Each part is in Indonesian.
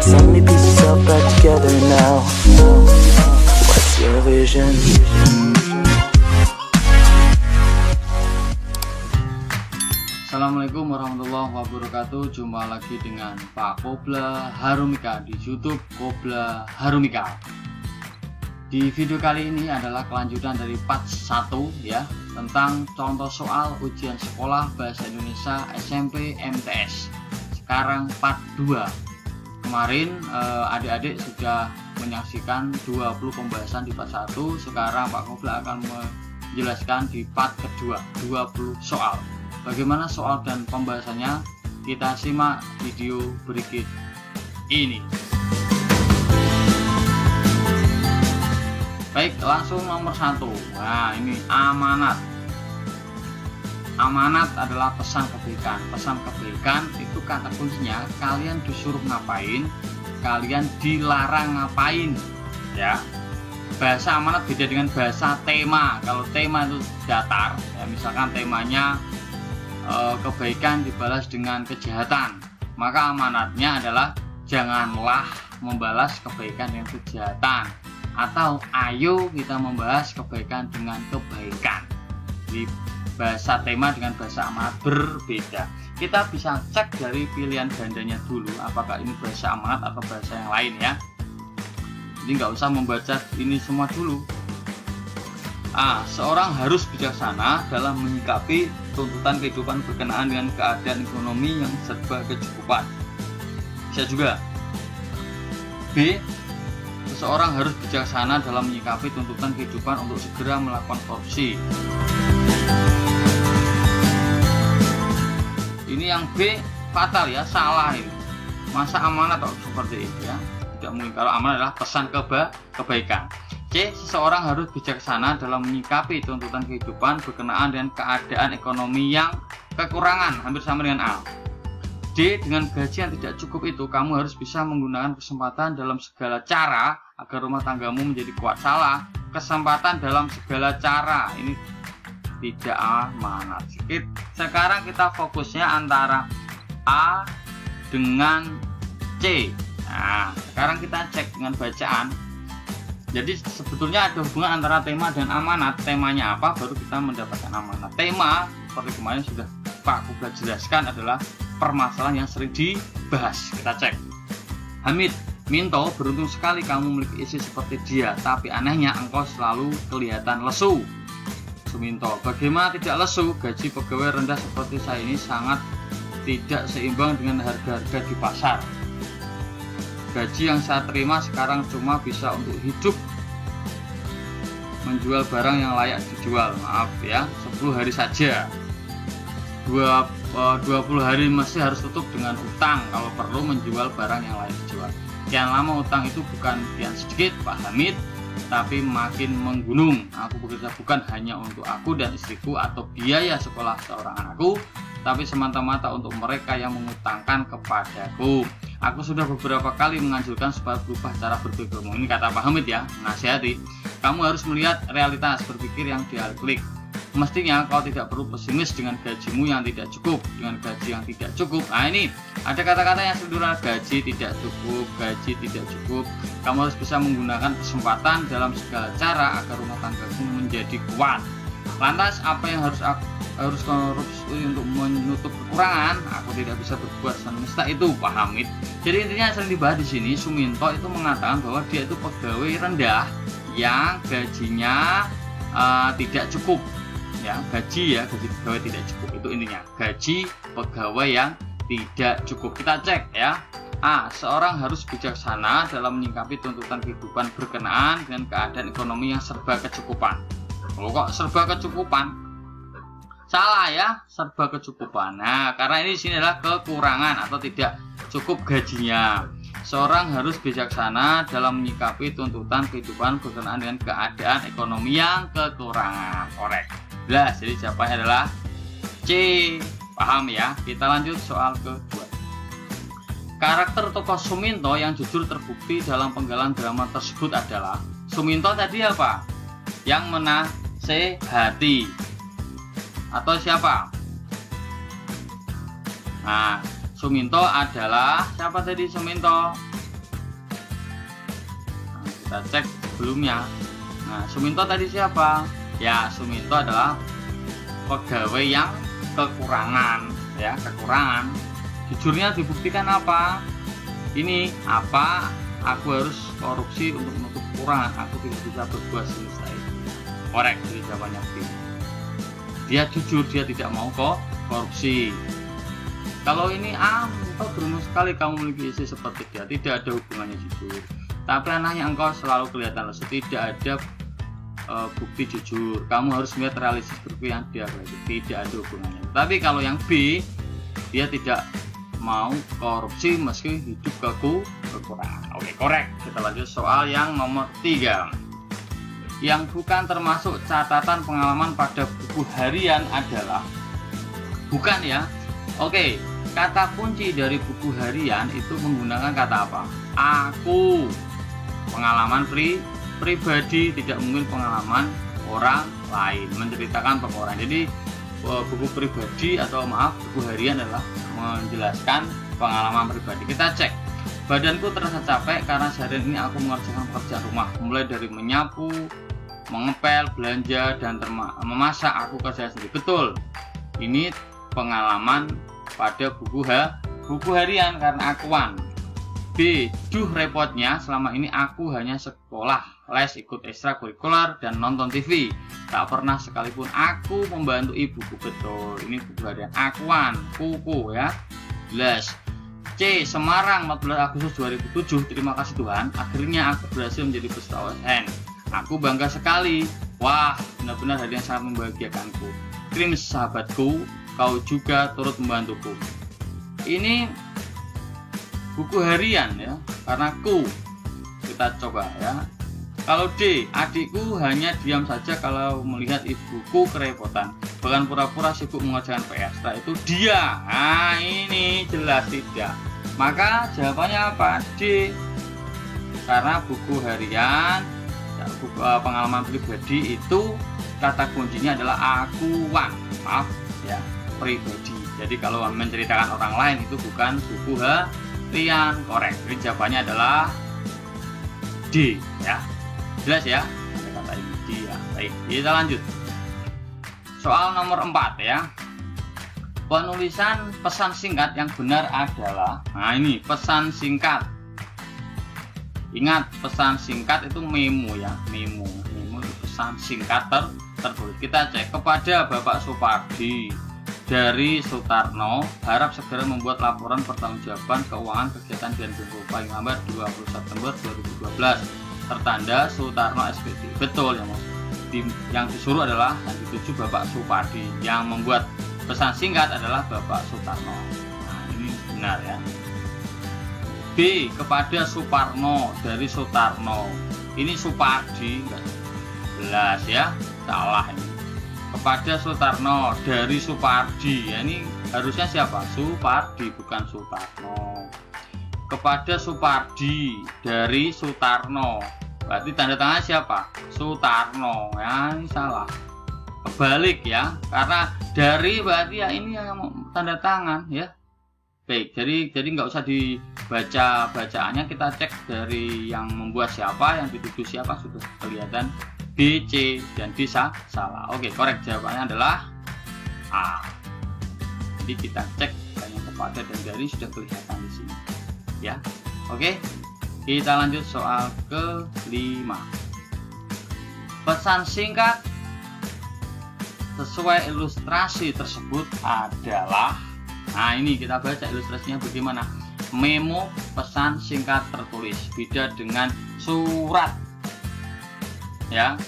so many pieces all back together now. What's your vision? Assalamualaikum warahmatullahi wabarakatuh. Jumpa lagi dengan Pak Kobla Harumika di YouTube Kobla Harumika. Di video kali ini adalah kelanjutan dari part 1 ya, tentang contoh soal ujian sekolah bahasa Indonesia SMP MTS. Sekarang part 2. Kemarin adik-adik sudah menyaksikan 20 pembahasan di part 1. Sekarang Pak Kobla akan menjelaskan di part kedua 20 soal. Bagaimana soal dan pembahasannya? Kita simak video berikut ini. Baik, langsung nomor 1. Nah, ini amanat. Amanat adalah pesan kebaikan. Pesan kebaikan itu kata kuncinya, kalian disuruh ngapain, kalian dilarang ngapain, ya. Bahasa amanat beda dengan bahasa tema. Kalau tema itu datar, ya, misalkan temanya kebaikan dibalas dengan kejahatan, maka amanatnya adalah janganlah membalas kebaikan dengan kejahatan, atau ayo kita membahas kebaikan dengan kebaikan. Di bahasa tema dengan bahasa amanat berbeda. Kita bisa cek dari pilihan gandanya dulu, apakah ini bahasa amanat atau bahasa yang lain ya. Jadi nggak usah membaca ini semua dulu. Seorang harus bijaksana dalam menyikapi tuntutan kehidupan berkenaan dengan keadaan ekonomi yang serba kecukupan. Bisa juga. B. Seseorang harus bijaksana dalam menyikapi tuntutan kehidupan untuk segera melakukan korupsi. Ini yang B fatal ya, salah ini. Masa amanat atau seperti itu ya? Tidak mungkin. Kalau amanat adalah pesan kebaikan. C. Seseorang harus bijaksana dalam menyikapi tuntutan kehidupan berkenaan dengan keadaan ekonomi yang kekurangan, hampir sama dengan A. D. Dengan gaji yang tidak cukup itu, kamu harus bisa menggunakan kesempatan dalam segala cara agar rumah tanggamu menjadi kuat. Salah, kesempatan dalam segala cara ini tidak amanat. Sekarang kita fokusnya antara A dengan C. Nah, sekarang kita cek dengan bacaan. Jadi sebetulnya ada hubungan antara tema dan amanat. Temanya apa, baru kita mendapatkan amanat. Tema seperti kemarin sudah Pak Kobla jelaskan adalah permasalahan yang sering dibahas. Kita cek. Hamid, Minto, beruntung sekali kamu memiliki istri seperti dia, tapi anehnya engkau selalu kelihatan lesu. Suminto, bagaimana tidak lesu? Gaji pegawai rendah seperti saya ini sangat tidak seimbang dengan harga-harga di pasar. Gaji yang saya terima sekarang cuma bisa untuk hidup, menjual barang yang layak dijual. Maaf ya, 10 hari saja. 20 hari masih harus tutup dengan utang kalau perlu menjual barang yang layak dijual. Kian lama utang itu bukan kian sedikit Pak Hamid, tapi makin menggunung. Aku bekerja bukan hanya untuk aku dan istriku atau biaya sekolah seorang anakku, tapi semata-mata untuk mereka yang mengutangkan kepadaku. Aku sudah beberapa kali menganjurkan supaya berubah cara berpikirmu. Ini kata Pak Hamid ya, nasihati. Kamu harus melihat realitas berpikir yang dialektik. Mestinya kau tidak perlu pesimis dengan gajimu yang tidak cukup, dengan gaji yang tidak cukup. Nah ini ada kata-kata yang sederhana, gaji tidak cukup, gaji tidak cukup. Kamu harus bisa menggunakan kesempatan dalam segala cara agar rumah tanggamu menjadi kuat. Lantas apa yang harus korupsi untuk menutup kekurangan? Aku tidak bisa berbuat semesta itu, Pak Hamid. Jadi intinya sering dibahas di sini, Suminto itu mengatakan bahwa dia itu pegawai rendah yang gajinya tidak cukup. Ya, gaji pegawai tidak cukup, itu intinya. Gaji pegawai yang tidak cukup. Kita cek ya. A. Seorang harus bijaksana dalam menyikapi tuntutan kehidupan berkenaan dengan keadaan ekonomi yang serba kecukupan. Kok serba kecukupan? Salah ya, serba kecukupan. Nah, karena ini di sini adalah kekurangan atau tidak cukup gajinya. Seorang harus bijaksana dalam menyikapi tuntutan kehidupan berkenaan dengan keadaan ekonomi yang kekurangan. Korek. Jelas, jadi jawabannya adalah C. Paham ya? Kita lanjut soal kedua. Karakter tokoh Suminto yang jujur terbukti dalam penggalan drama tersebut adalah Suminto tadi apa? Yang menasehati. Atau siapa? Nah, Suminto adalah siapa tadi Suminto? Kita cek sebelumnya. Nah, Suminto tadi siapa? Ya, Suminto adalah pegawai yang kekurangan, ya, kekurangan. Jujurnya dibuktikan apa? Ini apa? Aku harus korupsi untuk menutup kekurangan. Aku tidak bisa berbuat semesta itu. Korek, jadi jawabannya B. Dia jujur, dia tidak mau kok korupsi. Kalau ini engkau beruntung sekali kamu memiliki istri seperti dia. Tidak ada hubungannya jujur. Tapi anaknya engkau selalu kelihatan lesu. Tidak ada bukti jujur. Kamu harus melihat realistis berpikir yang dia berarti. Tidak ada hubungannya. Tapi kalau yang B, dia tidak mau korupsi meski hidup kekurangan. Oke, korek. Kita lanjut soal yang nomor 3. Yang bukan termasuk catatan pengalaman pada buku harian adalah bukan ya. Oke, kata kunci dari buku harian itu menggunakan kata apa? Aku. Pengalaman pribadi, tidak mungkin pengalaman orang lain, menceritakan tentang orang. Jadi buku pribadi atau buku harian adalah menjelaskan pengalaman pribadi. Kita cek. Badanku terasa capek karena seharian ini aku mengerjakan pekerjaan rumah, mulai dari menyapu, mengepel, belanja, dan memasak. Aku kerja sendiri. Betul. Ini pengalaman pada buku harian karena akuan. B. Repotnya selama ini aku hanya sekolah, les, ikut ekstrakurikuler, dan nonton TV. Tak pernah sekalipun aku membantu ibuku. Betul. Ini buku harian akuan, kuku ya. Les. C. Semarang 14 Agustus 2007. Terima kasih Tuhan, akhirnya aku berhasil menjadi peserta OSN. Aku bangga sekali. Wah, benar-benar hari yang sangat membahagiakanku. Kirim sahabatku, kau juga turut membantuku. Ini buku harian ya, karena ku. Kita coba ya. Kalau D, adikku hanya diam saja kalau melihat ibuku kerepotan, bahkan pura-pura sibuk mengerjakan PR. Setelah itu dia. Nah, ini jelas tidak. Maka jawabannya apa? D. Karena buku harian, buku pengalaman pribadi itu kata kuncinya adalah akuan. Maaf ya, pribadi. Jadi kalau menceritakan orang lain itu bukan buku harian. Korek. Jadi jawabannya adalah D ya. Jelas ya? Ada kata ini D ya. Baik, kita lanjut. Soal nomor 4 ya. Penulisan pesan singkat yang benar adalah, nah ini pesan singkat. Ingat, pesan singkat itu memo ya, memo itu pesan singkat tertulis. Kita cek. Kepada Bapak Supardi dari Sutarno, harap segera membuat laporan pertanggungjawaban keuangan kegiatan Dianbengko paling lambat 20 September 2012. Tertanda Sutarno SPD. Betul ya Mas. Yang disuruh adalah yang dituju Bapak Supardi. Yang membuat pesan singkat adalah Bapak Sutarno. Nah, ini benar ya. B. Kepada Suparno dari Sutarno. Ini Supardi enggak jelas ya, salah ini. Kepada Sutarno dari Supardi. Ya, ini harusnya siapa? Supardi, bukan Sutarno. Kepada Supardi dari Sutarno. Berarti tanda tangan siapa? Sutarno. Ya, ini salah. Kebalik ya, karena dari berarti ya ini yang tanda tangan ya. Baik, jadi nggak usah dibaca bacaannya, kita cek dari yang membuat siapa, yang dituju siapa, sudah kelihatan. B, C, dan D salah. Oke, korek jawabannya adalah A. Jadi kita cek yang kepada dan dari sudah kelihatan di sini ya. Oke, kita lanjut soal ke-5. Pesan singkat sesuai ilustrasi tersebut adalah, nah ini kita baca ilustrasinya bagaimana. Memo pesan singkat tertulis, beda dengan surat ya.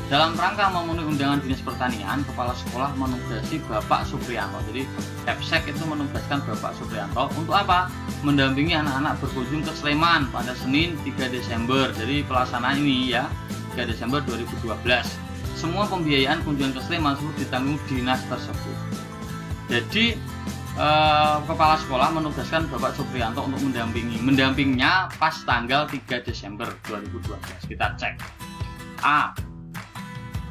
Dalam rangka memenuhi undangan Dinas Pertanian, Kepala Sekolah menugasi Bapak Supriyanto. Jadi Kepsek itu menugaskan Bapak Supriyanto untuk apa? Mendampingi anak-anak berkunjung ke Sleman pada Senin 3 Desember. Jadi pelaksanaan ini ya 3 Desember 2012. Semua pembiayaan kunjungan ke Sleman seluruh ditanggung dinas tersebut. Jadi Kepala Sekolah menugaskan Bapak Supriyanto untuk mendampinginya pas tanggal 3 Desember 2012. Kita cek. A.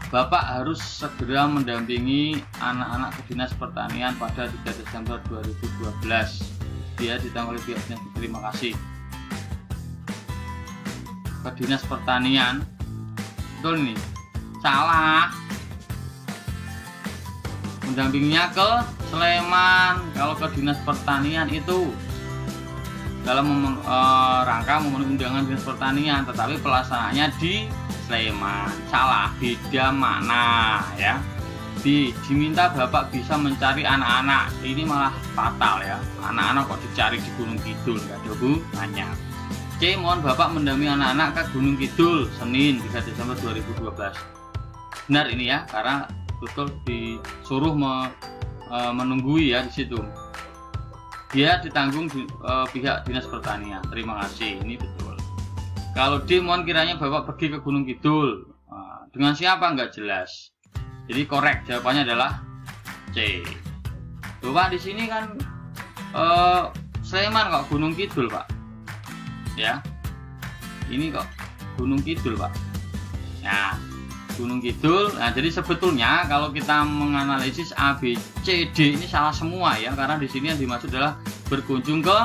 Bapak harus segera mendampingi anak-anak ke Dinas Pertanian pada 3 Desember 2012. Dia ditanggung oleh pihak dinas. Terima kasih. ke Dinas Pertanian. Betul ini? Salah. Mendampinginya ke Sleman. Kalau ke Dinas Pertanian itu dalam rangka memenuhi undangan Dinas Pertanian, tetapi pelaksanaannya di Sleman. Salah, beda makna ya. Diminta Bapak bisa mencari anak-anak, ini malah fatal ya. Anak-anak kok dicari di Gunung Kidul, nggak ada hubungannya. C. Mohon Bapak mendampingi anak-anak ke Gunung Kidul Senin 3 Desember 2012. Benar ini ya, karena betul disuruh menunggui ya di situ. Dia ditanggung pihak Dinas Pertanian. Terima kasih, ini betul. Kalau D. Mohon kiranya Bapak pergi ke Gunung Kidul. Dengan siapa nggak jelas. Jadi korek jawabannya adalah C. Tuh Pak, di sini kan Sleman kok Gunung Kidul Pak. Ya, ini kok Gunung Kidul Pak. Nah, Gunung Kidul. Nah, jadi sebetulnya kalau kita menganalisis A, B, C, D ini salah semua ya, karena di sini yang dimaksud adalah berkunjung ke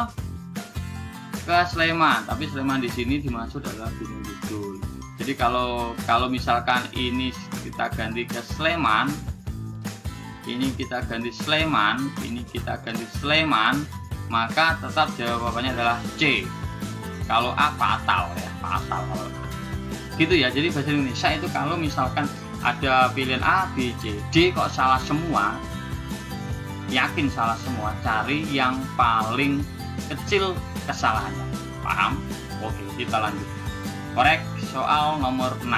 Sleman, tapi Sleman di sini dimaksud adalah Gunung Kidul. Jadi kalau misalkan ini kita ganti ke Sleman, ini kita ganti Sleman, ini kita ganti Sleman, maka tetap jawabannya adalah C. Kalau A fatal ya, fatal kalau gitu ya. Jadi bahasa Indonesia itu kalau misalkan ada pilihan A, B, C, D kok salah semua, yakin salah semua, cari yang paling kecil kesalahannya. Paham? Oke, kita lanjut. Korek soal nomor 6.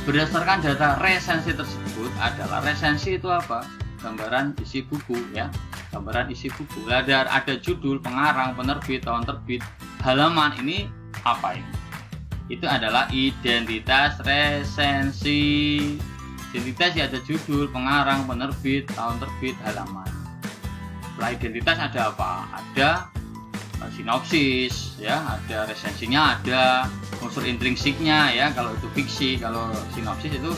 Berdasarkan data resensi tersebut adalah, resensi itu apa? Gambaran isi buku ya. Gambaran isi buku. Ada judul, pengarang, penerbit, tahun terbit, halaman. Ini apa ini? Itu adalah identitas resensi. Identitas ya, ada judul, pengarang, penerbit, tahun terbit, halaman. Setelah identitas ada apa? Ada sinopsis ya, ada resensinya, ada unsur intrinsiknya ya, kalau itu fiksi. Kalau sinopsis itu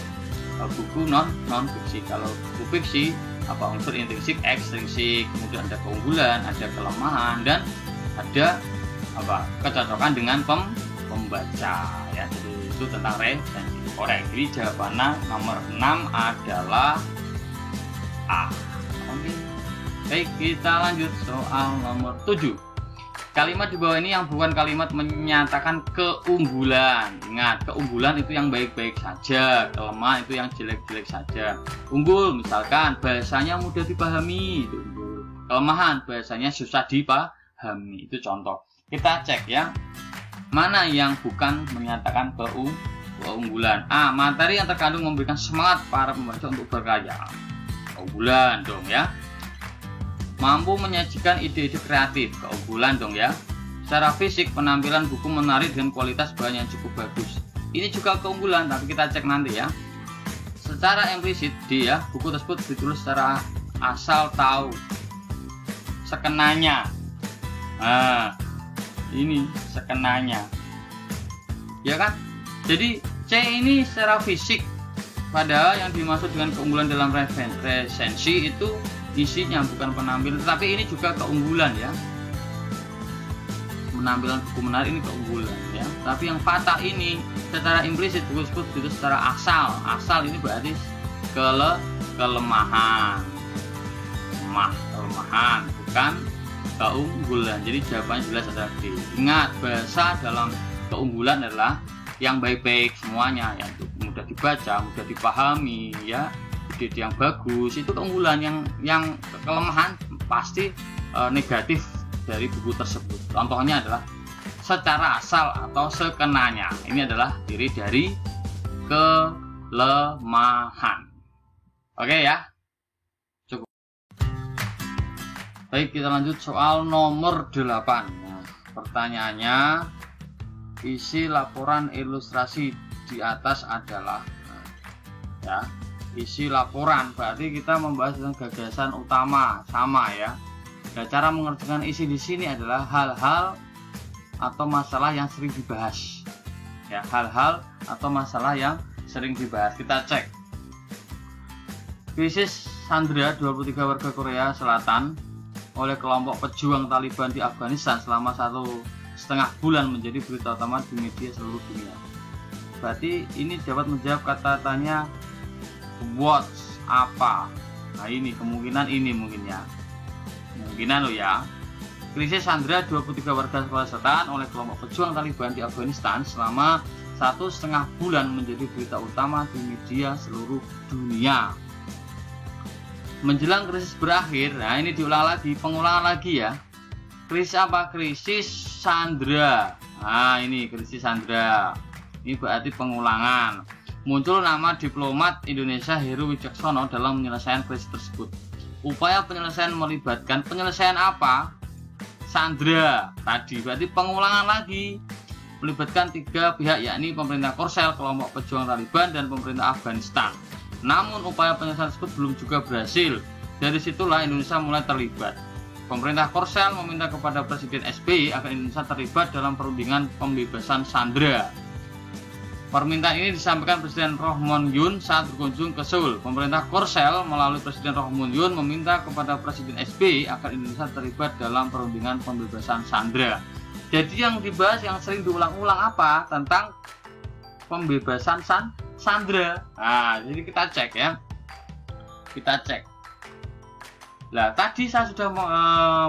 buku non fiksi. Kalau buku fiksi apa, unsur intrinsik, ekstrinsik, kemudian ada keunggulan, ada kelemahan, dan ada apa, kecocokan dengan pembaca ya. Jadi itu tentang resensi. Korek. Jadi jawabannya nomor 6 adalah A. Oke. Baik, kita lanjut soal nomor 7. Kalimat di bawah ini yang bukan kalimat menyatakan keunggulan. Ingat, keunggulan itu yang baik-baik saja, kelemahan itu yang jelek-jelek saja. Unggul misalkan bahasanya mudah dipahami, itu unggul. Kelemahan bahasanya susah dipahami, itu contoh. Kita cek ya, mana yang bukan menyatakan keunggulan. A. Materi yang terkandung memberikan semangat para pembaca untuk berkarya. Keunggulan dong ya. Mampu menyajikan ide-ide kreatif, keunggulan dong ya. Secara fisik, penampilan buku menarik dengan kualitas bahan yang cukup bagus. Ini juga keunggulan, tapi kita cek nanti ya. Secara implisit, dia buku tersebut ditulis secara asal tahu, sekenanya. Nah, ini sekenanya, ya kan? Jadi C ini secara fisik, padahal yang dimaksud dengan keunggulan dalam resensi itu isinya bukan penampilan, tetapi ini juga keunggulan ya. Penampilan buku menarik ini keunggulan ya. Tapi yang fatal ini secara implisit buku tersebut itu secara asal. Asal ini berarti kelemahan. Kelemahan bukan keunggulan. Jadi jawabannya jelas adalah D. Ingat, bahasa dalam keunggulan adalah yang baik-baik semuanya, yang mudah dibaca, mudah dipahami ya. Ide yang bagus itu keunggulan. Yang kelemahan pasti negatif dari buku tersebut. Contohnya adalah secara asal atau sekenanya. Ini adalah ciri dari kelemahan. Oke ya, cukup. Baik, kita lanjut soal nomor 8. Nah, pertanyaannya, isi laporan ilustrasi di atas adalah ya. Isi laporan berarti kita membahas tentang gagasan utama, sama ya. Dan cara mengerjakan isi di sini adalah hal-hal atau masalah yang sering dibahas. Ya, hal-hal atau masalah yang sering dibahas. Kita cek. Krisis Sandra 23 warga Korea Selatan oleh kelompok pejuang Taliban di Afghanistan selama 1 setengah bulan menjadi berita utama di media seluruh dunia. Berarti ini dapat menjawab kata tanya what, apa. Nah ini kemungkinan ini mungkin ya, kemungkinan loh ya. Krisis sandera 23 warga Korea Selatan oleh kelompok pejuang Taliban di Afghanistan selama 1,5 bulan menjadi berita utama di media seluruh dunia. Menjelang krisis berakhir, nah ini diulang lagi, pengulangan lagi ya. Krisis apa? Krisis sandera. Nah ini krisis sandera. Ini berarti pengulangan. Muncul nama diplomat Indonesia Heru Wicaksono dalam penyelesaian krisis tersebut. Upaya penyelesaian melibatkan penyelesaian apa? Sandera tadi, berarti pengulangan lagi, melibatkan 3 pihak yakni pemerintah Korsel, kelompok pejuang Taliban, dan pemerintah Afghanistan. Namun upaya penyelesaian tersebut belum juga berhasil. Dari situlah Indonesia mulai terlibat. Pemerintah Korsel meminta kepada Presiden SBY agar Indonesia terlibat dalam perundingan pembebasan sandera. Permintaan ini disampaikan Presiden Roh Moo Hyun saat berkunjung ke Seoul. Pemerintah Korsel melalui Presiden Roh Moo Hyun meminta kepada Presiden SBY agar Indonesia terlibat dalam perundingan pembebasan sandera. Jadi yang dibahas, yang sering diulang-ulang apa? Tentang pembebasan sandera. Nah, jadi kita cek ya. Kita cek. Nah, tadi saya sudah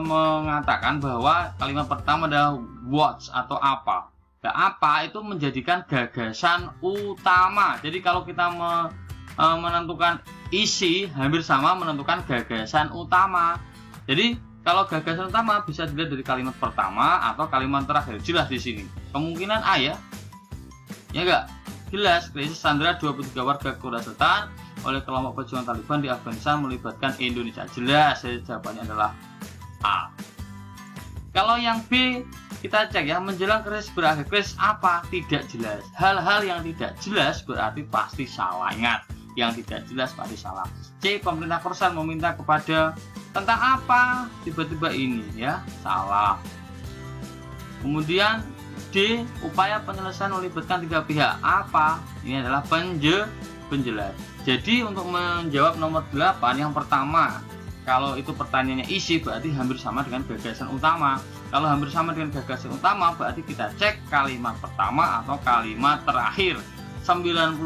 mengatakan bahwa kalimat pertama adalah what atau apa. Nah, apa itu menjadikan gagasan utama. Jadi kalau kita menentukan isi, hampir sama menentukan gagasan utama. Jadi kalau gagasan utama bisa dilihat dari kalimat pertama atau kalimat terakhir. Jelas di sini. Kemungkinan A ya. Ya enggak? Jelas, krisis sandera 23 warga Korea Selatan oleh kelompok pejuang Taliban di Afghanistan melibatkan Indonesia. Jelas, jawabannya adalah A. Kalau yang B, kita cek ya, menjelang krisis berakhir. Krisis apa? Tidak jelas. Hal-hal yang tidak jelas berarti pasti salah. Ingat, yang tidak jelas pasti salah. C, pemerintah Korsel meminta kepada tentang apa? Tiba-tiba ini ya, salah. Kemudian D, upaya penyelesaian melibatkan 3 pihak. Apa? Ini adalah penjelas. Jadi untuk menjawab nomor 8, yang pertama, kalau itu pertanyaannya isi berarti hampir sama dengan gagasan utama. Kalau hampir sama dengan gagasan utama berarti kita cek kalimat pertama atau kalimat terakhir. 99%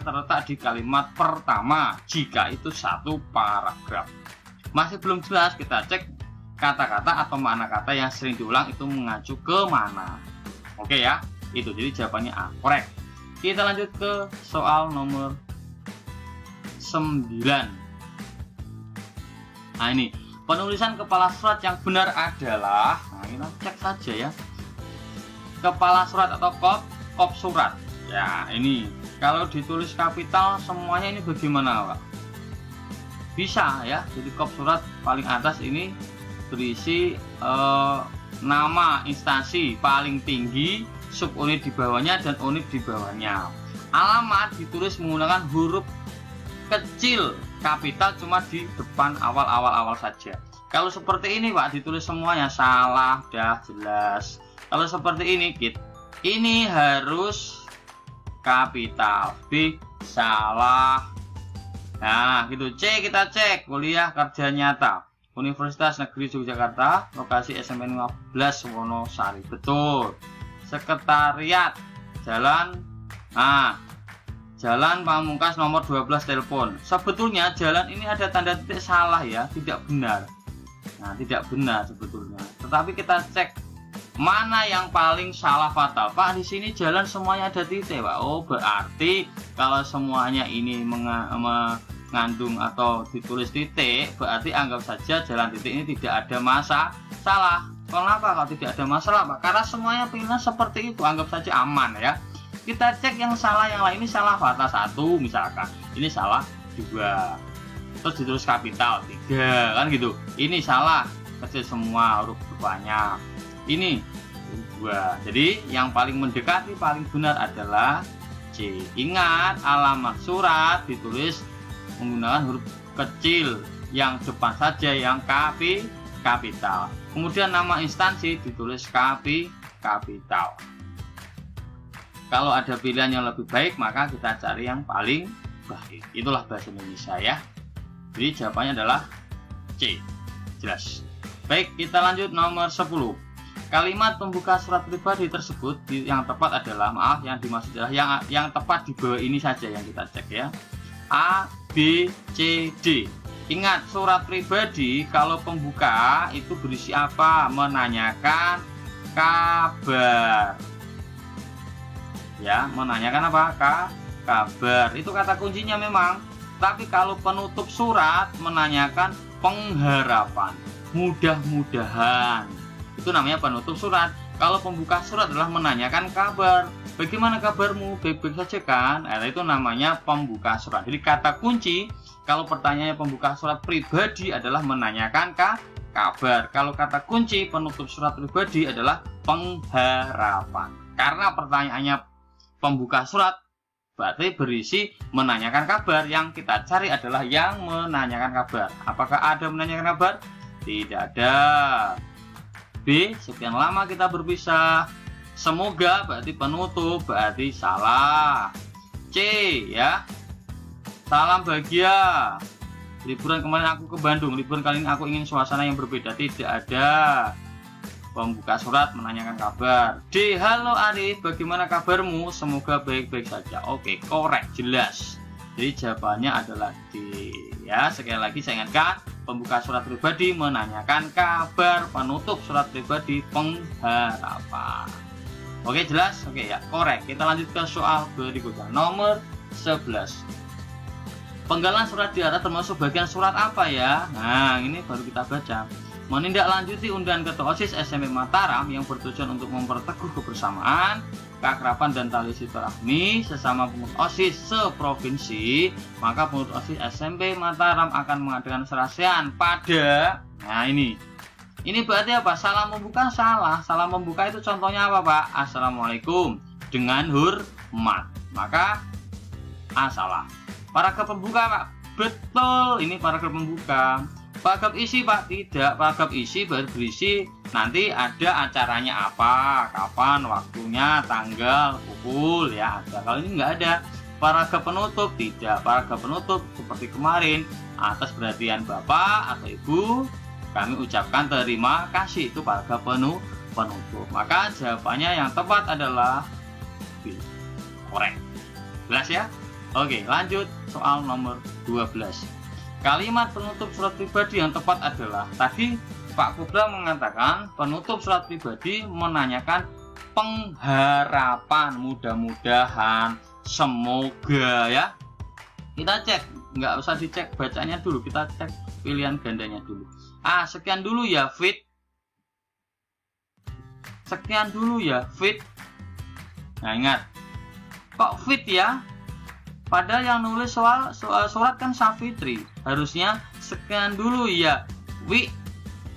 terletak di kalimat pertama jika itu satu paragraf. Masih belum jelas, kita cek kata-kata atau makna kata yang sering diulang itu mengacu ke mana. Oke ya, itu jadi jawabannya A, korek. Kita lanjut ke soal nomor 9. Nah ini, penulisan kepala surat yang benar adalah, nah kita cek saja ya, kepala surat atau kop surat. Ya ini, kalau ditulis kapital semuanya ini bagaimana Pak? Bisa ya, jadi kop surat paling atas ini berisi nama instansi paling tinggi, subunit di bawahnya dan unit di bawahnya. Alamat ditulis menggunakan huruf kecil, kapital cuma di depan awal saja. Kalau seperti ini Pak, ditulis semuanya salah, dah jelas. Kalau seperti ini harus kapital, B salah. Nah gitu. C, kita cek kuliah kerja nyata Universitas Negeri Yogyakarta, lokasi SMN 15 Wonosari. Betul. Sekretariat Jalan Jalan Pamungkas nomor 12 telepon. Sebetulnya jalan ini ada tanda titik salah ya, tidak benar. Nah, tidak benar sebetulnya. Tetapi kita cek mana yang paling salah fatal. Pak, di sini jalan semuanya ada titik, Pak. Oh, berarti kalau semuanya ini mengandung atau ditulis titik, berarti anggap saja jalan titik ini tidak ada masalah. Kenapa kalau tidak ada masalah, Pak? Karena semuanya pilihan seperti itu, anggap saja aman ya. Kita cek yang salah yang lain. Ini salah fatal 1 misalkan, ini salah 2, terus ditulis kapital 3 kan gitu. Ini salah kecil semua, huruf banyak. Ini 2. Jadi yang paling mendekati paling benar adalah C. Ingat, alamat surat ditulis menggunakan huruf kecil, yang depan saja yang kapital. Kemudian nama instansi ditulis kapital. Kalau ada pilihan yang lebih baik, maka kita cari yang paling baik. Itulah bahasa Indonesia ya. Jadi jawabannya adalah C. Jelas. Baik, kita lanjut nomor 10. Kalimat pembuka surat pribadi tersebut yang tepat adalah, maaf, yang dimaksud adalah yang tepat di bawah ini saja yang kita cek ya. A, B, C, D. Ingat, surat pribadi kalau pembuka itu berisi apa? Menanyakan kabar. Ya, menanyakan apa? Kabar. Itu kata kuncinya memang. Tapi kalau penutup surat menanyakan pengharapan, mudah-mudahan. Itu namanya penutup surat. Kalau pembuka surat adalah menanyakan kabar. Bagaimana kabarmu? Baik-baik saja kan? Itu namanya pembuka surat. Jadi kata kunci kalau pertanyaannya pembuka surat pribadi adalah menanyakan kabar. Kalau kata kunci penutup surat pribadi adalah pengharapan. Karena pertanyaannya pembuka surat berarti berisi menanyakan kabar. Yang kita cari adalah yang menanyakan kabar. Apakah ada menanyakan kabar? Tidak ada. B, sekian lama kita berpisah. Semoga berarti penutup, berarti salah. C, ya, salam bahagia. Liburan kemarin aku ke Bandung, liburan kali ini aku ingin suasana yang berbeda. Tidak ada pembuka surat menanyakan kabar. D, halo Arif, bagaimana kabarmu? Semoga baik-baik saja. Oke, korek, jelas. Jadi jawabannya adalah D. Ya, sekali lagi saya ingatkan, pembuka surat pribadi menanyakan kabar, penutup surat pribadi pengharapan. Oke, jelas? Oke ya, korek. Kita lanjut ke soal berikutnya, nomor 11. Penggalan surat di atas termasuk bagian surat apa ya? Nah, ini baru kita baca. Menindaklanjuti undangan Ketua OSIS SMP Mataram yang bertujuan untuk memperteguh kebersamaan, keakraban dan tali silaturahmi sesama pengurus OSIS seprovinsi, maka pengurus OSIS SMP Mataram akan mengadakan serasian pada, nah ini berarti apa? Salam membuka salah. Salam membuka itu contohnya apa, Pak? Assalamualaikum dengan hormat. Maka A salah. Paragraf pembuka, Pak. Betul, ini paragraf pembuka. Paragraf isi, Pak, tidak. Paragraf isi berisi nanti ada acaranya apa, kapan, waktunya, tanggal, pukul, ya ada. Kalau ini nggak ada. Paragraf penutup tidak. Paragraf penutup seperti kemarin, atas perhatian Bapak atau Ibu kami ucapkan terima kasih. Itu paragraf penutup. Maka jawabannya yang tepat adalah B. Korek. Jelas ya? Oke, lanjut soal nomor 12. Kalimat penutup surat pribadi yang tepat adalah, tadi Pak Kubra mengatakan penutup surat pribadi menanyakan pengharapan, mudah-mudahan, semoga, ya. Kita cek, nggak usah dicek bacanya dulu, kita cek pilihan gandanya dulu. A, sekian dulu ya fit. Sekian dulu ya fit. Nah, ingat, kok fit ya? Padahal yang nulis soal surat kan Safitri, harusnya sekian dulu ya Wi.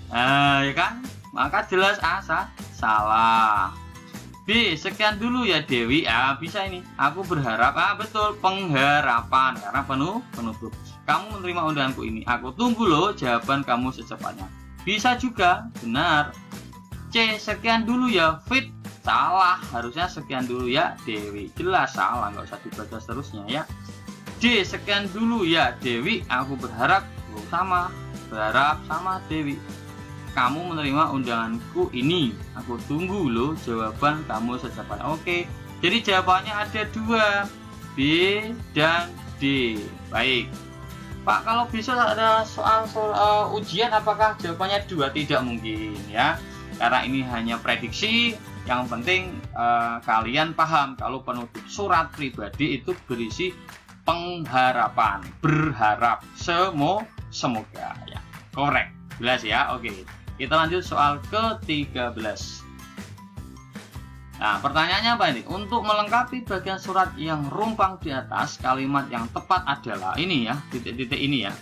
Nah, ya kan? Maka jelas A salah. B, sekian dulu ya Dewi. Bisa ini. Aku berharap, betul, pengharapan karena penutup. Kamu menerima undanganku ini. Aku tunggu loh jawaban kamu secepatnya. Bisa juga, benar. C, sekian dulu ya Fit. Salah, harusnya sekian dulu ya Dewi. Jelas salah, nggak usah dibaca seterusnya ya. D, sekian dulu ya Dewi. Aku berharap berharap sama Dewi. Kamu menerima undanganku ini. Aku tunggu loh jawaban kamu secepatnya. Oke, jadi jawabannya ada dua, B dan D. Baik Pak, kalau besok ada soal ujian apakah jawabannya dua? Tidak mungkin ya, karena ini hanya prediksi. Yang penting kalian paham kalau penutup surat pribadi itu berisi pengharapan, berharap, semoga ya. Korek, jelas ya. Oke, kita lanjut soal ke-13. Nah, pertanyaannya apa ini? Untuk melengkapi bagian surat yang rumpang di atas, kalimat yang tepat adalah ini ya, titik-titik ini ya.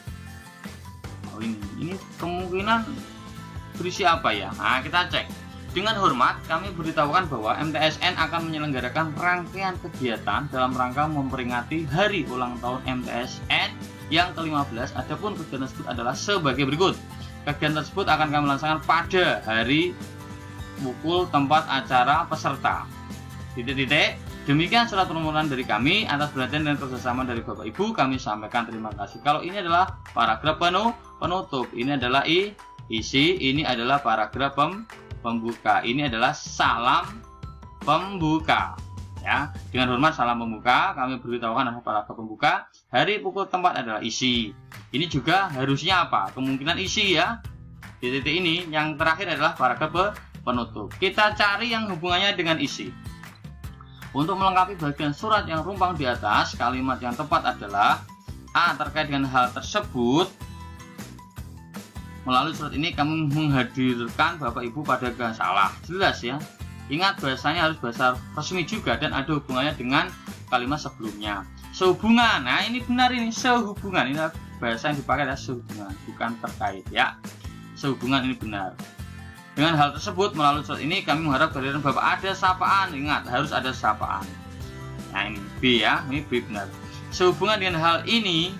Oh, ini kemungkinan berisi apa ya? Nah, kita cek. Dengan hormat, kami beritahukan bahwa MTSN akan menyelenggarakan rangkaian kegiatan dalam rangka memperingati hari ulang tahun MTSN yang ke-15. Adapun kegiatan tersebut adalah sebagai berikut. Kegiatan tersebut akan kami laksanakan pada hari, pukul, tempat acara, peserta. Titik-titik. Demikian surat permohonan dari kami. Atas perhatian dan kerjasama dari Bapak Ibu, kami sampaikan terima kasih. Kalau ini adalah paragraf penutup, ini adalah isi, ini adalah paragraf pembuka. Ini adalah salam pembuka. Ya, dengan hormat salam pembuka, kami beritahukan para pembuka, hari, pukul, tempat adalah isi. Ini juga harusnya apa? Kemungkinan isi ya. Di titik ini yang terakhir adalah paragraf penutup. Kita cari yang hubungannya dengan isi. Untuk melengkapi bagian surat yang rumpang di atas, kalimat yang tepat adalah A. Terkait dengan hal tersebut, melalui surat ini kami menghadirkan Bapak Ibu pada salah. Jelas ya. Ingat, bahasanya harus bahasa resmi juga dan ada hubungannya dengan kalimat sebelumnya. Sehubungan, nah ini benar, ini sehubungan, ini bahasa yang dipakai adalah sehubungan, bukan terkait ya. Sehubungan ini benar. Dengan hal tersebut, melalui surat ini kami mengharap kehadiran Bapak ada sapaan. Ingat, harus ada sapaan. Nah ini B ya, ini B benar. Sehubungan dengan hal ini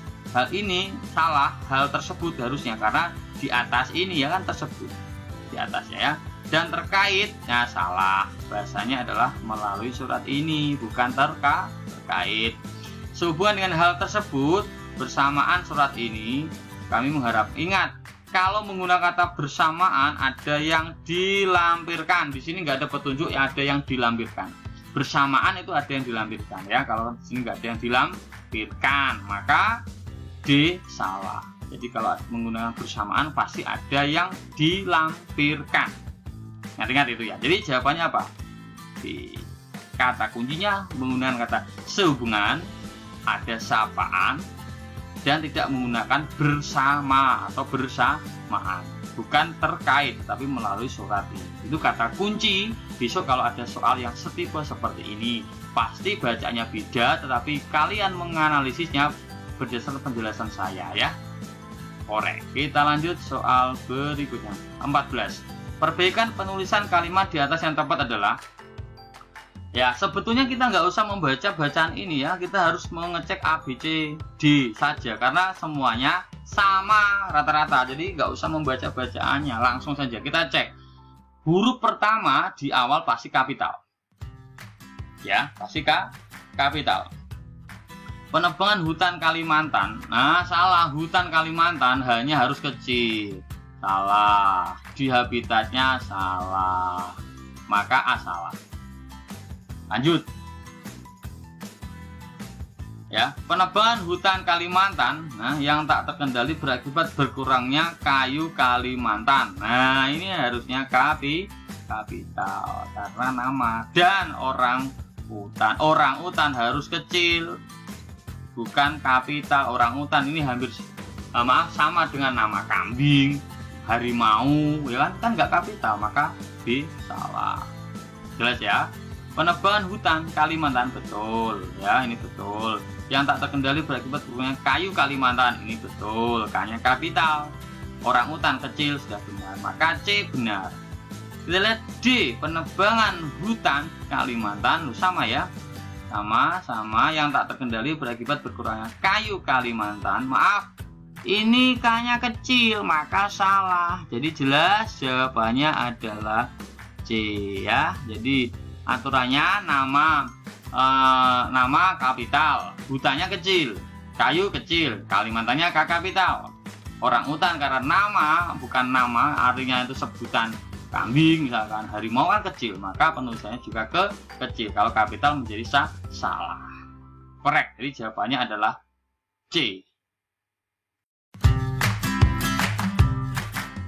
salah, hal tersebut harusnya, karena di atas ini ya kan tersebut, di atasnya ya. Dan terkaitnya salah, bahasanya adalah melalui surat ini, bukan terkait. Sehubungan dengan hal tersebut, bersamaan surat ini, kami mengharap, ingat, kalau menggunakan kata bersamaan ada yang dilampirkan. Di sini nggak ada petunjuk yang ada yang dilampirkan. Bersamaan itu ada yang dilampirkan ya. Kalau di sini nggak ada yang dilampirkan, maka D salah. Jadi kalau menggunakan bersamaan pasti ada yang dilampirkan. Ingat itu ya. Jadi jawabannya apa? Di kata kuncinya menggunakan kata sehubungan, ada sapaan, dan tidak menggunakan bersama atau bersamaan, bukan terkait, tapi melalui surat ini. Itu kata kunci. Besok kalau ada soal yang setipe seperti ini, pasti bacanya beda, tetapi kalian menganalisisnya berdasarkan penjelasan saya ya. Korek. Kita lanjut soal berikutnya. 14. Perbaikan penulisan kalimat di atas yang tepat adalah, ya sebetulnya kita nggak usah membaca bacaan ini ya, kita harus mengecek A, B, C, D saja karena semuanya sama rata-rata, jadi nggak usah membaca bacaannya, langsung saja kita cek. Huruf pertama di awal pasti kapital ya, pasti kapital. Penebangan hutan Kalimantan, nah salah, hutan Kalimantan hanya harus kecil, salah. Di habitatnya salah, maka A salah. Lanjut ya, penebangan hutan Kalimantan, nah yang tak terkendali berakibat berkurangnya kayu Kalimantan. Nah ini harusnya kapital karena nama. Dan orang utan harus kecil, bukan kapital. Orang utan ini hampir sama dengan nama kambing, harimau, ya kan nggak kapital, maka B salah. Jelas ya. Penebangan hutan Kalimantan betul ya, ini betul. Yang tak terkendali berakibat berkurangnya kayu Kalimantan, ini betul, K-nya kapital. Orang utan kecil sudah benar, maka C benar. Kita lihat D, penebangan hutan Kalimantan sama ya, sama yang tak terkendali berakibat berkurangnya kayu Kalimantan. Maaf, ini K-nya kecil, maka salah. Jadi jelas jawabannya adalah C ya. Jadi aturannya nama kapital, hutannya kecil, kayu kecil, Kalimantannya K kapital. Orang utan karena nama, bukan nama, artinya itu sebutan kambing misalkan, harimau kan kecil, maka penulisannya juga kecil. Kalau kapital menjadi salah. Korek. Jadi jawabannya adalah C.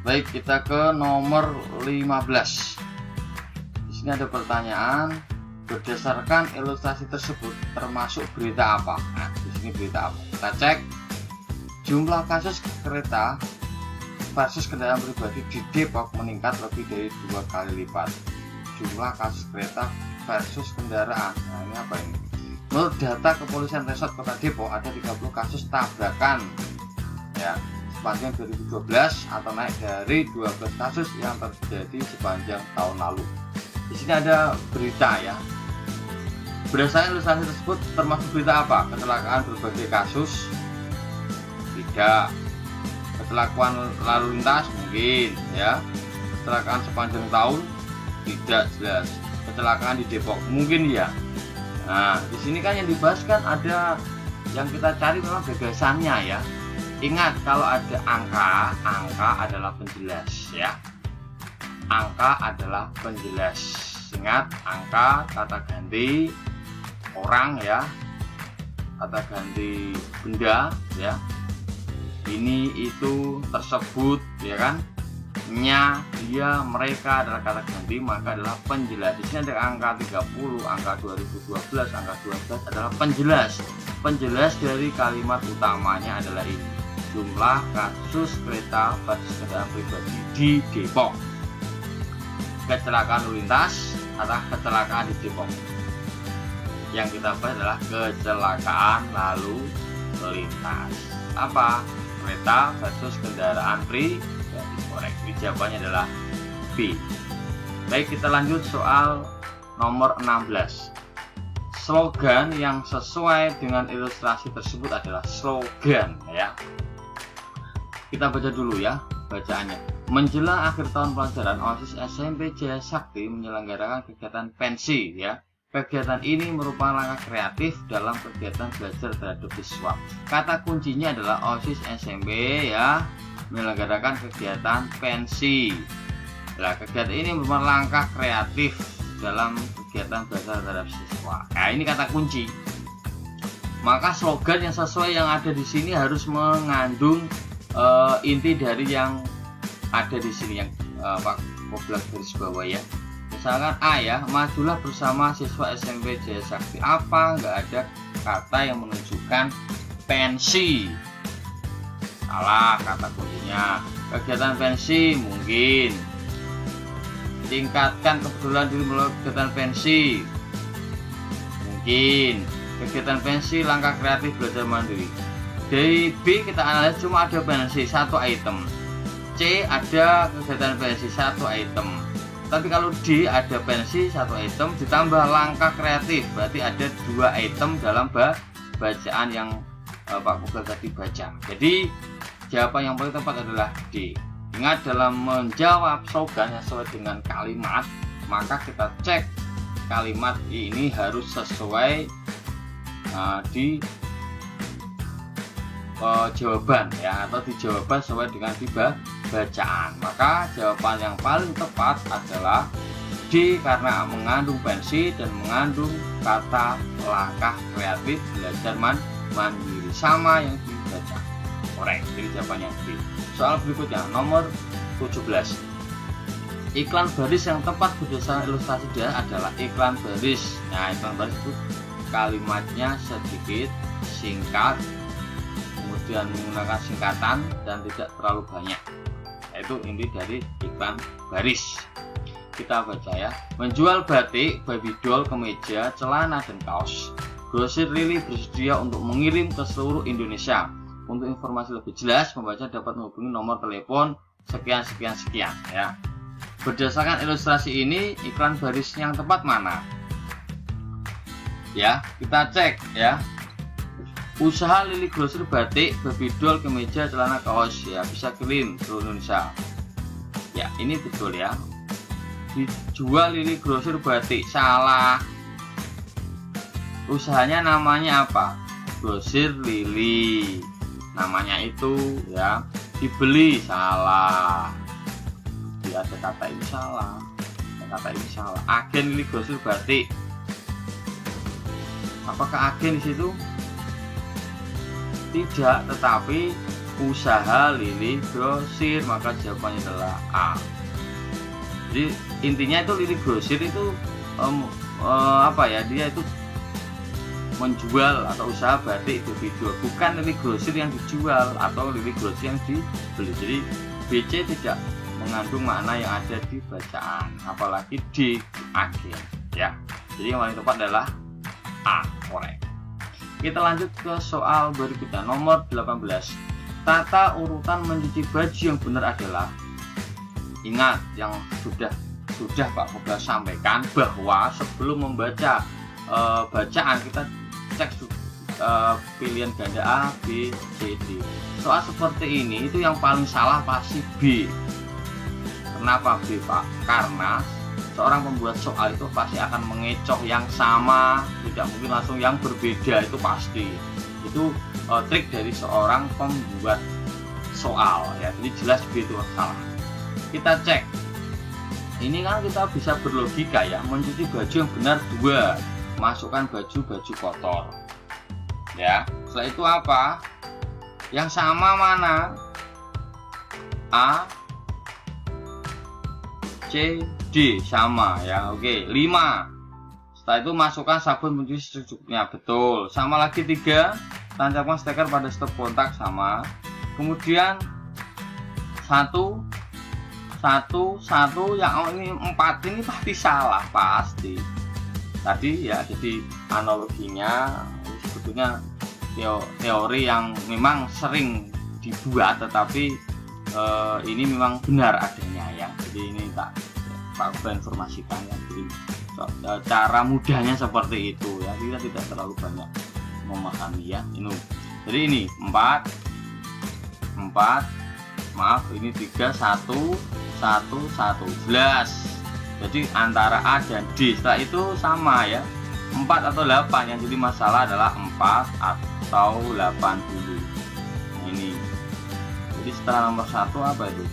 Baik, kita ke nomor 15. Di sini ada pertanyaan, berdasarkan ilustrasi tersebut termasuk berita apa? Nah, di sini berita apa? Kita cek. Jumlah kasus kereta versus kendaraan pribadi di Depok meningkat lebih dari 2 kali lipat. Jumlah kasus kereta versus kendaraan. Nah, ini apa ini? Menurut data Kepolisian Resort Kota Depok ada 30 kasus tabrakan. Ya, sepanjang 2012 atau naik dari 12 kasus yang terjadi sepanjang tahun lalu. Di sini ada berita ya. Berdasarkan ilustrasi tersebut termasuk berita apa? Kecelakaan berbagai kasus? Tidak. Kecelakaan lalu lintas mungkin ya. Kecelakaan sepanjang tahun? Tidak jelas. Kecelakaan di Depok mungkin ya. Nah, di sini kan yang dibahas kan ada yang kita cari memang gagasannya ya. Ingat, kalau ada angka adalah penjelas ya. angka adalah penjelas. Ingat, angka kata ganti orang ya, kata ganti benda ya, ini itu tersebut ya kan, nya, dia, mereka adalah kata ganti, maka adalah penjelas. Di sini ada angka 30, angka 2012, angka 12 adalah penjelas. Penjelas dari kalimat utamanya adalah ini: jumlah kasus kereta basis kendaraan pribadi di Depok. Kecelakaan lalu lintas atau kecelakaan di Depok. Yang kita bahas adalah kecelakaan lalu lintas. Apa? Kereta versus kendaraan pribadi. Korek. Jawabannya adalah B. Baik, kita lanjut soal nomor 16. Slogan yang sesuai dengan ilustrasi tersebut adalah slogan ya. Kita baca dulu ya bacaannya. Menjelang akhir tahun pelajaran, OSIS SMP Jaya Sakti menyelenggarakan kegiatan pensi ya. Kegiatan ini merupakan langkah kreatif dalam kegiatan belajar terhadap siswa. Kata kuncinya adalah OSIS SMP ya menyelenggarakan kegiatan pensi. Nah, kegiatan ini merupakan langkah kreatif dalam kegiatan belajar terhadap siswa. Nah, ini kata kunci. Maka slogan yang sesuai yang ada di sini harus mengandung inti dari yang ada di sini yang Pak Koblas garis bawah ya. Misalkan A ya, majulah bersama siswa SMP Jaya Sakti. Apa? Nggak ada kata yang menunjukkan pensi. Salah kata kuncinya. Kegiatan pensi mungkin. Tingkatkan kepedulian diri melalui kegiatan pensi mungkin. Kegiatan pensi langkah kreatif belajar mandiri. Dari B kita analis cuma ada pensi satu item. C ada kegiatan pensi satu item. Tapi kalau D ada pensi satu item ditambah langkah kreatif, berarti ada 2 item dalam bacaan yang Pak Koblas tadi baca. Jadi jawaban yang paling tepat adalah D. Ingat, dalam menjawab slogan yang sesuai dengan kalimat, maka kita cek kalimat ini harus sesuai di jawaban ya, atau di jawaban sesuai dengan bacaan. Maka jawaban yang paling tepat adalah D, karena mengandung pensi dan mengandung kata langkah kreatif belajar mandiri sama yang dibaca. Korek. Jadi jawabannya B. Soal berikutnya nomor 17. Iklan baris yang tepat berdasarkan ilustrasi dia adalah iklan baris. Nah, iklan baris itu kalimatnya sedikit, singkat, kemudian menggunakan singkatan dan tidak terlalu banyak. Itu inti dari iklan baris. Kita baca ya. Menjual batik, baby doll, kemeja, celana dan kaos. Grosir Lili bersedia untuk mengirim ke seluruh Indonesia. Untuk informasi lebih jelas, pembaca dapat menghubungi nomor telepon sekian ya. Berdasarkan ilustrasi ini, iklan baris yang tepat mana? Ya, kita cek ya. Usaha Lili Grosir batik, baby doll, kemeja, celana, kaos ya, bisa kirim seluruh Indonesia. Ya, ini betul ya. Dijual Lili Grosir batik, salah. Usahanya namanya apa? Grosir Lili. Namanya itu ya. Dibeli, salah. Ada kata ini salah. Kata ini salah. Agen Lili Grosir batik. Apakah agen di situ? Tidak, tetapi usaha Lili Grosir, maka jawabannya adalah A. Jadi intinya itu Lili Grosir itu apa ya? Dia itu menjual atau usaha batik baby doll, bukan Lili Grosir yang dijual atau Lili Grosir yang dibeli. Jadi BC tidak mengandung makna yang ada di bacaan, apalagi di agen ya. Jadi yang paling tepat adalah A. Korek. Kita lanjut ke soal berikutnya nomor 18. Tata urutan mencuci baju yang benar adalah, ingat yang sudah Pak Koblas sampaikan bahwa sebelum membaca bacaan kita cek pilihan ganda A, B, C, D. Soal seperti ini itu yang paling salah pasti B. Kenapa B, Pak? Karena seorang pembuat soal itu pasti akan mengecoh yang sama, tidak mungkin langsung yang berbeda, itu pasti. Itu trik dari seorang pembuat soal ya. Jadi jelas B itu salah. Kita cek ini kan kita bisa berlogika ya, mencuci baju yang benar 2, masukkan baju kotor ya. Setelah itu apa? Yang sama mana? A, C, D sama ya. Oke, 5. Setelah itu masukkan sabun mencuci secukupnya, betul. Sama lagi 3, tancapkan steker pada stop kontak, sama. Kemudian 1 yang ini 4 ini pasti salah, pasti. Tadi ya, jadi analoginya sebetulnya teori yang memang sering dibuat, tetapi ini memang benar adanya ya. Jadi ini Pak informasikan ya. Jadi cara mudahnya seperti itu ya, kita tidak terlalu banyak memahami ya. Jadi ini 4, maaf ini 3, 1, 11. Jadi antara A dan D. Setelah itu sama ya, 4 atau 8. Yang jadi masalah adalah 4 atau 8 dulu. Nah, ini. Jadi setelah nomor 1 apa itu?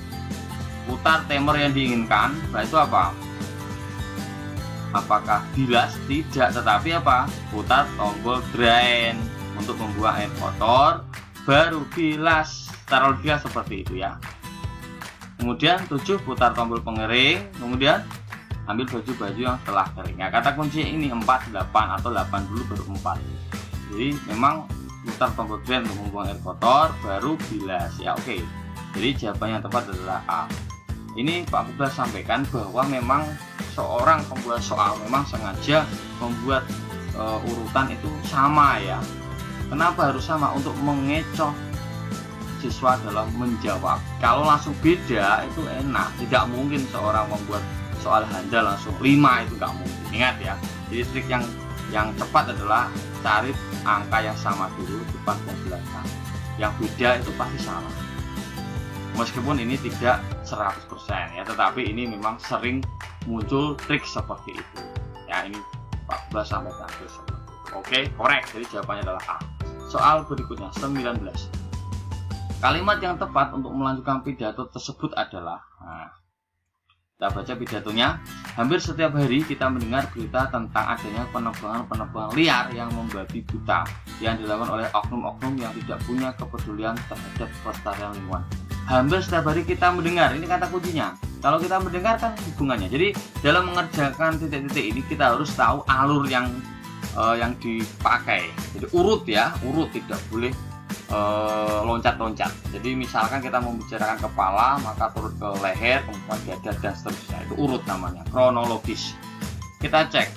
Putar timer yang diinginkan. Setelah itu apa? Apakah bilas? Tidak, tetapi apa? Putar tombol drain untuk membuang air kotor, baru bilas. Secara logika seperti itu ya. Kemudian 7, putar tombol pengering, kemudian ambil baju-baju yang telah kering. Ya, kata kunci ini 4, 8 atau 8 dulu baru 4. Jadi memang putar tombol drain untuk membuang air kotor, baru bilas ya. Oke. Jadi jawaban yang tepat adalah A. Ini Pak Kubra sampaikan bahwa memang seorang pembuat soal memang sengaja membuat urutan itu sama ya. Kenapa harus sama? Untuk mengecoh siswa dalam menjawab. Kalau langsung beda itu enak, tidak mungkin seorang membuat soal handal langsung 5, itu nggak mungkin. Ingat ya, jadi trik yang cepat adalah cari angka yang sama dulu, depan dan belakang. Yang beda itu pasti salah. Meskipun ini tidak 100% ya, tetapi ini memang sering muncul trik seperti itu. Ya, ini Pak Blas sampaikan seperti itu. Oke, korek. Jadi jawabannya adalah A. Soal berikutnya 19. Kalimat yang tepat untuk melanjutkan pidato tersebut adalah, kita baca pidatonya. Hampir setiap hari kita mendengar berita tentang adanya penebangan liar yang membabi buta yang dilakukan oleh oknum-oknum yang tidak punya kepedulian terhadap kelestarian lingkungan. Hampir setiap hari kita mendengar, ini kata kuncinya. Kalau kita mendengar kan hubungannya. Jadi dalam mengerjakan titik-titik ini kita harus tahu alur yang dipakai. Jadi urut ya, urut, tidak boleh loncat-loncat. Jadi misalkan kita membicarakan kepala, maka turut ke leher, kemudian dada dan seterusnya. Itu urut namanya, kronologis. Kita cek.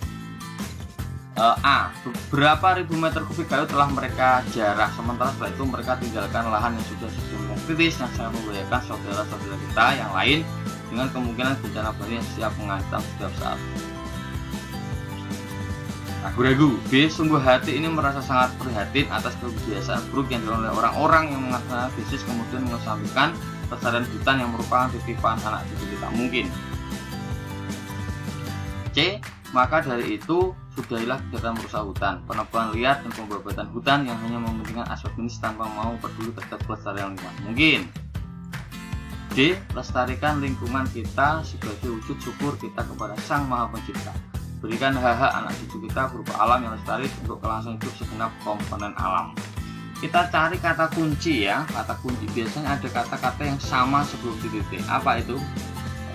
A. Berapa ribu meter kubik kayu telah mereka jarah, sementara setelah itu mereka tinggalkan lahan yang sudah sedemikian kritis yang sangat membahayakan saudara-saudara kita yang lain dengan kemungkinan bencana banjir yang siap mengancam setiap saat. Ragu-ragu. B. Sungguh hati ini merasa sangat prihatin atas kebiasaan buruk yang dilakukan oleh orang-orang yang mengatakan bisnis kemudian mengesampingkan pelestarian hutan yang merupakan titipan anak cucu kita. Mungkin. C. Maka dari itu sudahilah kegiatan merusak hutan, penebangan liar dan pembabatan hutan yang hanya mementingkan aspek bisnis tanpa mau peduli terhadap pelestarian lingkungan. Mungkin. D. Lestarikan lingkungan kita sebagai wujud syukur kita kepada Sang Maha Pencipta. Berikan hak-hak anak cucu kita berupa alam yang lestari untuk kelangsungan hidup segenap komponen alam. Kita cari kata kunci ya. Kata kunci biasanya ada kata-kata yang sama sebelum titik. Apa itu?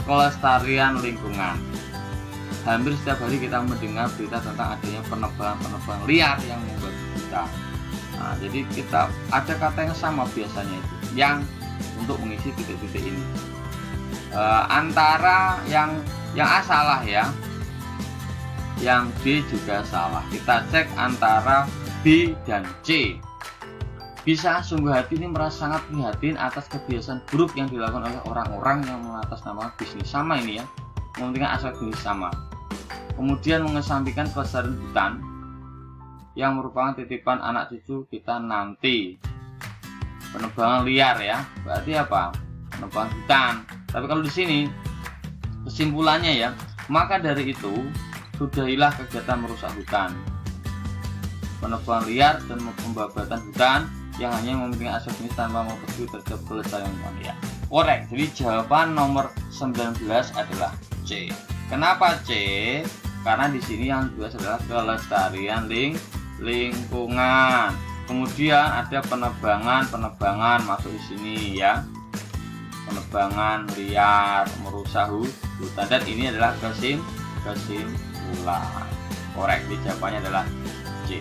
Kelestarian lingkungan. Hampir setiap hari kita mendengar berita tentang adanya penebangan liar yang membuat kita. Nah, jadi kita ada kata yang sama biasanya itu, yang untuk mengisi titik-titik ini. Antara yang A salah ya. Yang B juga salah. Kita cek antara B dan C. Bisa sungguh hati ini merasa sangat prihatin atas kebiasaan buruk yang dilakukan oleh orang-orang yang mengatasnamakan bisnis. Sama ini ya, mementingkan aspek bisnis sama. Kemudian mengesampingkan kelestarian hutan yang merupakan titipan anak cucu kita nanti. Penebangan liar ya, berarti apa? Penebangan hutan. Tapi kalau di sini kesimpulannya ya, maka dari itu sudahilah kegiatan merusak hutan, penebangan liar dan pembabatan hutan yang hanya mementingkan aspek bisnis tanpa memperhatikan terhadap kelestarian lingkungan ya. Korek. Jadi jawaban nomor 19 adalah C. C. Kenapa C? Karena di sini yang dibahas adalah kelestarian lingkungan. Kemudian ada penebangan masuk di sini ya. Penebangan liar merusak hutan, dan ini adalah kesimpulan. Korek, jawabannya adalah C.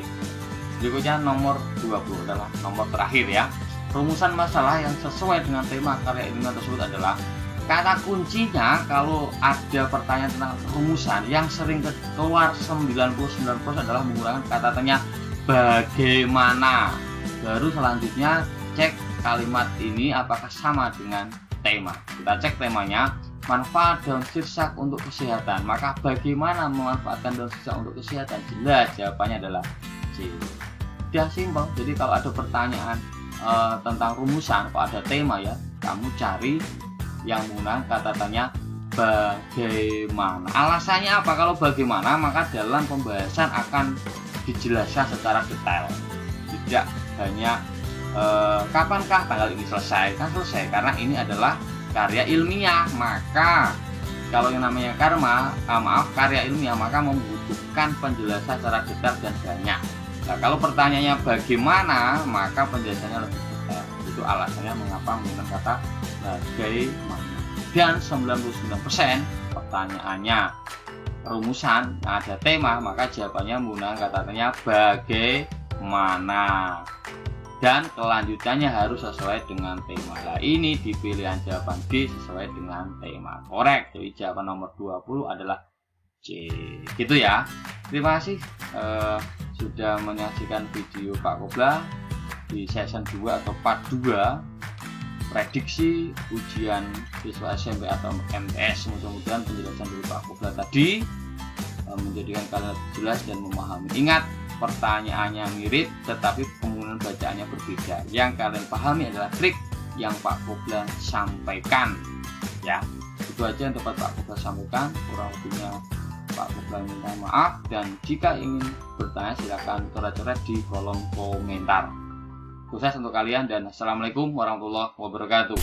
Berikutnya nomor 20 adalah nomor terakhir ya. Rumusan masalah yang sesuai dengan tema karya ilmiah tersebut adalah kata kuncinya. Kalau ada pertanyaan tentang rumusan yang sering keluar 99% adalah menggunakan kata tanya bagaimana. Baru selanjutnya cek kalimat ini apakah sama dengan tema. Kita cek temanya, manfaat daun sirsak untuk kesehatan. Maka bagaimana memanfaatkan daun sirsak untuk kesehatan? Jelas jawabannya adalah C. Sudah simpel. Jadi kalau ada pertanyaan tentang rumusan, kalau ada tema ya, kamu cari yang menggunakan kata tanya bagaimana. Alasannya apa? Kalau bagaimana, maka dalam pembahasan akan dijelaskan secara detail. Tidak hanya kapankah tanggal ini selesai? Kan selesai, karena ini adalah karya ilmiah. Maka kalau yang namanya karya ilmiah, maka membutuhkan penjelasan secara detail dan banyak. Nah, kalau pertanyaannya bagaimana, maka penjelasannya lebih detail. Itu alasannya mengapa menggunakan kata bagaimana. Dan 99% pertanyaannya rumusan ada tema, maka jawabannya menggunakan kata tanya bagaimana. Dan kelanjutannya harus sesuai dengan tema. Nah, ini di pilihan jawaban B sesuai dengan tema. Korek. Jadi jawaban nomor 20 adalah C. Gitu ya. Terima kasih sudah menyaksikan video Pak Kobra di season 2 atau part 2 prediksi ujian siswa SMP atau MTS. Mudah-mudahan penjelasan dari Pak Kobra tadi menjadikan kalian jelas dan memahami. Ingat, pertanyaannya mirip tetapi penggunaan bacaannya berbeda. Yang kalian pahami adalah trik yang Pak Kobra sampaikan ya. Itu aja yang dapat Pak Kobra sampaikan. Kurang lebihnya Pak Kobra minta maaf, dan jika ingin bertanya silakan coret-coret di kolom komentar. Sukses untuk kalian dan assalamualaikum warahmatullahi wabarakatuh.